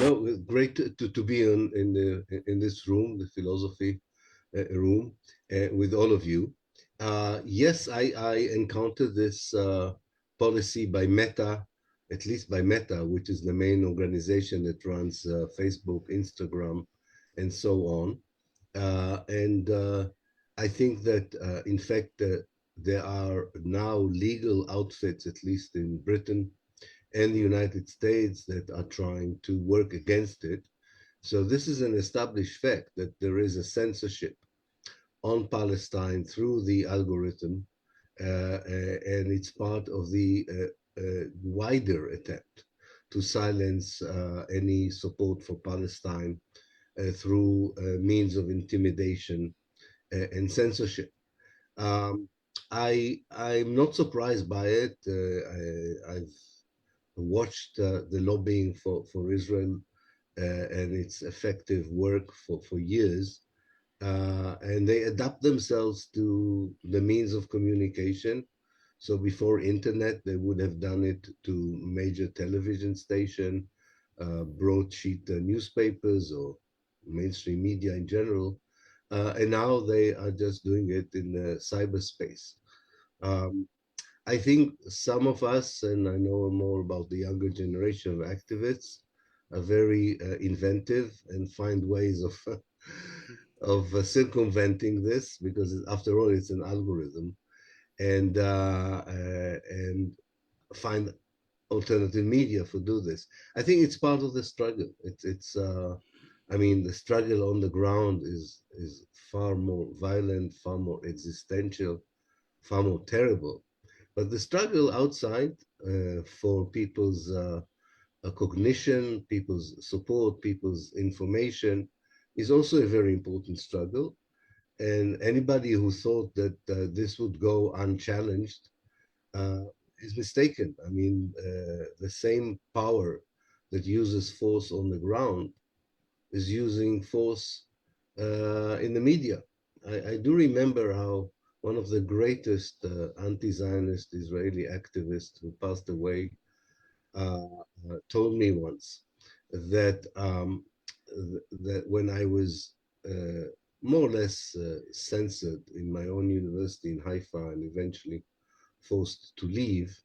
No, great to be in this room, the philosophy room, with all of you. Yes, I encountered this policy by Meta, at least by Meta, which is the main organization that runs Facebook, Instagram, and so on. And I think that, in fact, there are now legal outfits, at least in Britain and the United States, that are trying to work against it. So this is an established fact that there is a censorship on Palestine through the algorithm, and it's part of the wider attempt to silence any support for Palestine through means of intimidation and censorship. Um, I'm not surprised by it. I've watched the lobbying for Israel and its effective work for years, and they adapt themselves to the means of communication. So before internet, they would have done it to major television station, broadsheet newspapers, or mainstream media in general. And now they are just doing it in cyberspace. Um, I think some of us, and I know more about the younger generation of activists, are very inventive and find ways of circumventing this, because after all, it's an algorithm, and find alternative media for do this. I think it's part of the struggle. I mean, the struggle on the ground is far more violent, far more existential, far more terrible. But the struggle outside for people's cognition, people's support, people's information is also a very important struggle. And anybody who thought that this would go unchallenged uh, is mistaken. I mean, the same power that uses force on the ground is using force in the media. I do remember how one of the greatest anti-Zionist Israeli activists who passed away told me once that that when I was more or less censored in my own university in Haifa and eventually forced to leave,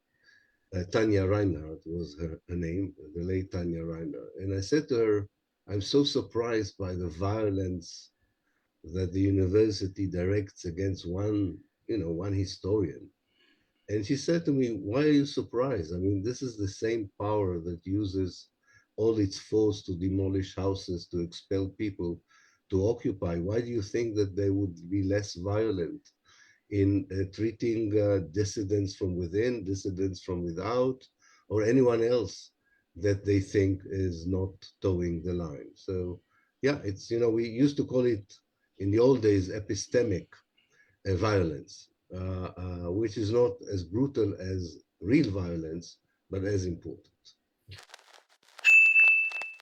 Tanya Reinhardt was her name, the late Tanya Reinhardt. And I said to her, I'm so surprised by the violence that the university directs against one historian. And she said to me, why are you surprised? I mean, this is the same power that uses all its force to demolish houses, to expel people, to occupy. Why do you think that they would be less violent in treating dissidents from within, dissidents from without, or anyone else that they think is not towing the line? So, yeah, we used to call it in the old days epistemic violence, which is not as brutal as real violence, but as important.